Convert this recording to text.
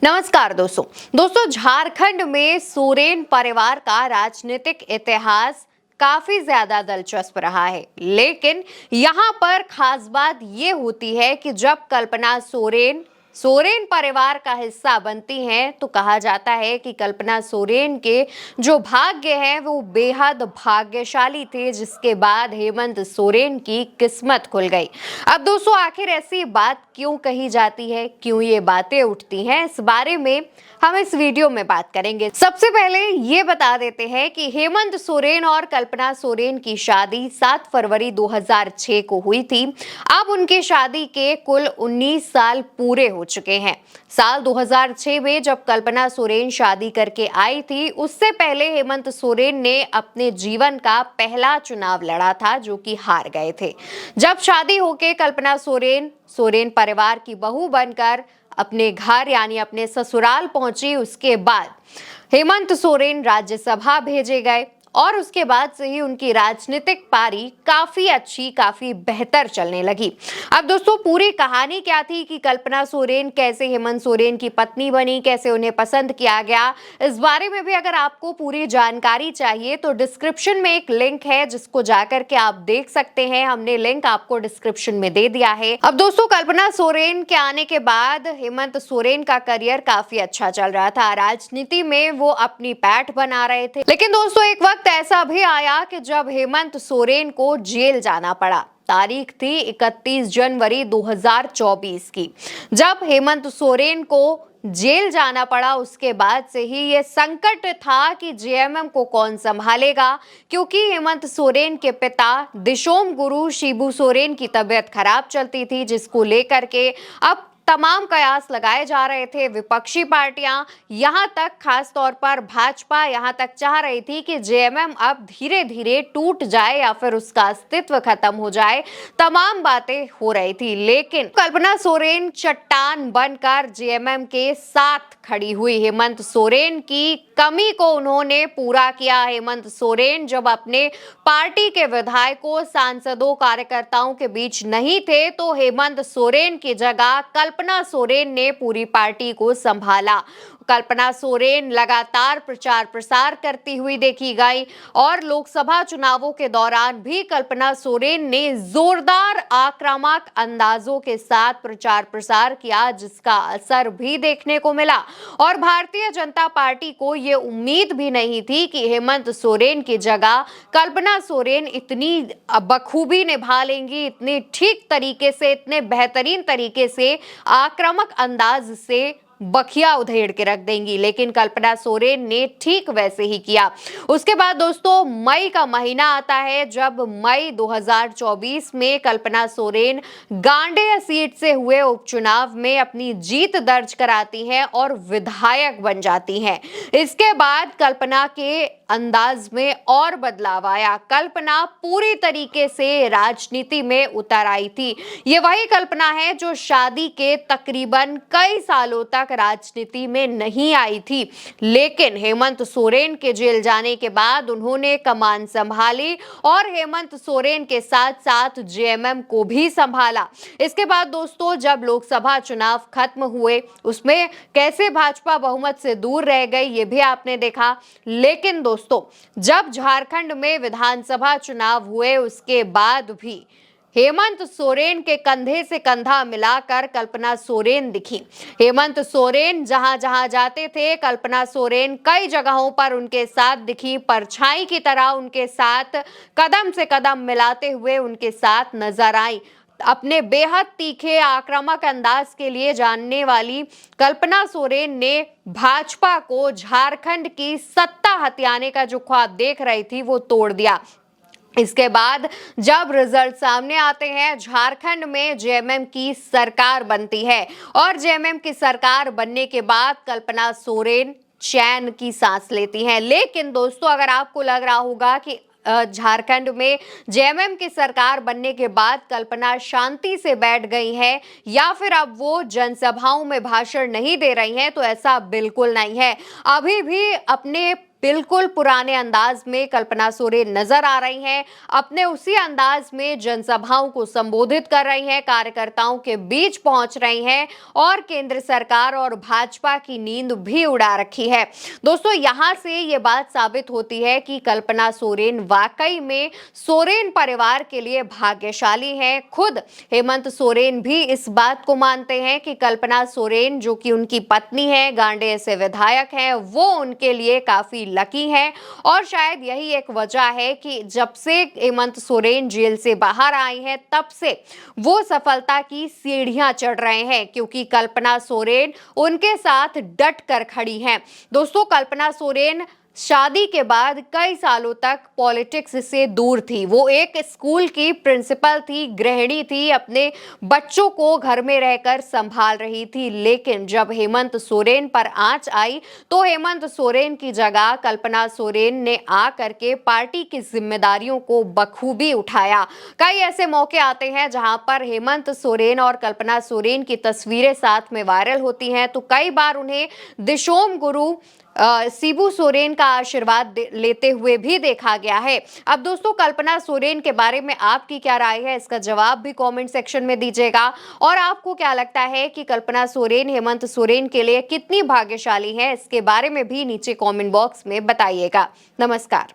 नमस्कार दोस्तों झारखंड में सोरेन परिवार का राजनीतिक इतिहास काफी ज्यादा दिलचस्प रहा है। लेकिन यहाँ पर खास बात ये होती है कि जब कल्पना सोरेन सोरेन परिवार का हिस्सा बनती हैं तो कहा जाता है कि कल्पना सोरेन के जो भाग्य है वो बेहद भाग्यशाली थे, जिसके बाद हेमंत सोरेन की किस्मत खुल गई। अब दोस्तों आखिर ऐसी बात क्यों कही जाती है, क्यों ये बातें उठती हैं, इस बारे में हम इस वीडियो में बात करेंगे। सबसे पहले ये बता देते हैं कि हेमंत सोरेन और कल्पना सोरेन की शादी 7 फरवरी 2006 को हुई थी। अब उनकी शादी के कुल 19 साल पूरे हो चुके हैं। साल 2006 में जब कल्पना सोरेन शादी करके आई थी, उससे पहले हेमंत सोरेन ने अपने जीवन का पहला चुनाव लड़ा था, जो कि हार गए थे। जब शादी होके कल्पना सोरेन परिवार की बहू बनकर अपने घर यानी अपने ससुराल पहुंची, उसके बाद हेमंत सोरेन राज्यसभा भेजे गए और उसके बाद से ही उनकी राजनीतिक पारी काफी अच्छी, काफी बेहतर चलने लगी। अब दोस्तों पूरी कहानी क्या थी कि कल्पना सोरेन कैसे हेमंत सोरेन की पत्नी बनी, कैसे उन्हें पसंद किया गया, इस बारे में भी अगर आपको पूरी जानकारी चाहिए तो डिस्क्रिप्शन में एक लिंक है जिसको जाकर के आप देख सकते हैं। हमने लिंक आपको डिस्क्रिप्शन में दे दिया है। अब दोस्तों कल्पना सोरेन के आने के बाद हेमंत सोरेन का करियर काफी अच्छा चल रहा था। राजनीति में वो अपनी पैठ बना रहे थे। लेकिन दोस्तों एक वक्त ऐसा भी आया कि जब हेमंत सोरेन को जेल जाना पड़ा। तारीख थी 31 जनवरी 2024 की। जब हेमंत सोरेन को जेल जाना पड़ा, उसके बाद से ही ये संकट था कि जेएमएम को कौन संभालेगा, क्योंकि हेमंत सोरेन के पिता दिशोम गुरु शिबू सोरेन की तबीयत खराब चलती थी, जिसको लेकर के अब तमाम कयास लगाए जा रहे थे। विपक्षी पार्टियां, यहां तक खास तौर पर भाजपा यहां तक चाह रही थी कि जेएमएम अब धीरे धीरे टूट जाए या फिर उसका अस्तित्व खत्म हो जाए। तमाम बातें हो रही थी, लेकिन कल्पना सोरेन चट्टान बनकर जेएमएम के साथ खड़ी हुई। हेमंत सोरेन की कमी को उन्होंने पूरा किया। हेमंत सोरेन जब अपने पार्टी के विधायकों, सांसदों, कार्यकर्ताओं के बीच नहीं थे तो हेमंत सोरेन की जगह कल्पना सोरेन ने पूरी पार्टी को संभाला। कल्पना सोरेन लगातार प्रचार प्रसार करती हुई देखी गई और लोकसभा चुनावों के दौरान भी कल्पना सोरेन ने जोरदार आक्रामक अंदाजों के साथ प्रचार प्रसार किया, जिसका असर भी देखने को मिला। और भारतीय जनता पार्टी को ये उम्मीद भी नहीं थी कि हेमंत सोरेन की जगह कल्पना सोरेन इतनी बखूबी निभा लेंगी, इतने ठीक तरीके से, इतने बेहतरीन तरीके से, आक्रामक अंदाज से बखिया उधेड़ के रख देंगी। लेकिन कल्पना सोरेन ने ठीक वैसे ही किया। उसके बाद दोस्तों मई का महीना आता है, जब मई 2024 में कल्पना सोरेन गांडेय सीट से हुए उपचुनाव में अपनी जीत दर्ज कराती हैं और विधायक बन जाती हैं। इसके बाद कल्पना के अंदाज में और बदलाव आया। कल्पना पूरी तरीके से राजनीति में उतर आई थी। ये वही कल्पना है जो शादी के तकरीबन कई सालों तक राजनीति में नहीं आई थी, लेकिन हेमंत सोरेन के जेल जाने के बाद उन्होंने कमान संभाली और हेमंत सोरेन के साथ साथ जेएमएम को भी संभाला। इसके बाद दोस्तों जब लोकसभा चुनाव खत्म हुए, उसमें कैसे भाजपा बहुमत से दूर रह गई ये भी आपने देखा। लेकिन दोस्तों जब झारखंड में विधानसभा चुनाव हुए, उसके बाद भी हेमंत सोरेन के कंधे से कंधा मिलाकर कल्पना सोरेन दिखी। हेमंत सोरेन जहां जहां जाते थे, कल्पना सोरेन कई जगहों पर उनके साथ दिखी। परछाई की तरह उनके साथ कदम से कदम मिलाते हुए उनके साथ नजर आई। अपने बेहद तीखे आक्रामक अंदाज के लिए जानने वाली कल्पना सोरेन ने भाजपा को झारखंड की सत्ता हथियाने का जो ख्वाब देख रही थी वो तोड़ दिया। इसके बाद जब रिजल्ट सामने आते हैं, झारखंड में जेएमएम की सरकार बनती है और जेएमएम की सरकार बनने के बाद कल्पना सोरेन चैन की सांस लेती हैं। लेकिन दोस्तों अगर आपको लग रहा होगा कि झारखंड में जेएमएम की सरकार बनने के बाद कल्पना शांति से बैठ गई हैं या फिर अब वो जनसभाओं में भाषण नहीं दे रही हैं, तो ऐसा बिल्कुल नहीं है। अभी भी अपने बिल्कुल पुराने अंदाज में कल्पना सोरेन नजर आ रही हैं। अपने उसी अंदाज में जनसभाओं को संबोधित कर रही हैं, कार्यकर्ताओं के बीच पहुंच रही हैं और केंद्र सरकार और भाजपा की नींद भी उड़ा रखी है। दोस्तों, यहां से ये बात साबित होती है कि कल्पना सोरेन वाकई में सोरेन परिवार के लिए भाग्यशाली हैं। खुद हेमंत सोरेन भी इस बात को मानते हैं कि कल्पना सोरेन, जो कि उनकी पत्नी है, गांडेय से विधायक हैं, वो उनके लिए काफी लकी है। और शायद यही एक वजह है कि जब से हेमंत सोरेन जेल से बाहर आए हैं, तब से वो सफलता की सीढ़ियां चढ़ रहे हैं, क्योंकि कल्पना सोरेन उनके साथ डट कर खड़ी हैं। दोस्तों, कल्पना सोरेन शादी के बाद कई सालों तक पॉलिटिक्स से दूर थी। वो एक स्कूल की प्रिंसिपल थी, गृहिणी थी, अपने बच्चों को घर में रहकर संभाल रही थी। लेकिन जब हेमंत सोरेन पर आंच आई तो हेमंत सोरेन की जगह कल्पना सोरेन ने आकर के पार्टी की जिम्मेदारियों को बखूबी उठाया। कई ऐसे मौके आते हैं जहां पर हेमंत सोरेन और कल्पना सोरेन की तस्वीरें साथ में वायरल होती हैं, तो कई बार उन्हें दिशोम गुरु शिबू सोरेन का आशीर्वाद लेते हुए भी देखा गया है। अब दोस्तों, कल्पना सोरेन के बारे में आपकी क्या राय है, इसका जवाब भी कमेंट सेक्शन में दीजिएगा। और आपको क्या लगता है कि कल्पना सोरेन हेमंत सोरेन के लिए कितनी भाग्यशाली है, इसके बारे में भी नीचे कमेंट बॉक्स में बताइएगा। नमस्कार।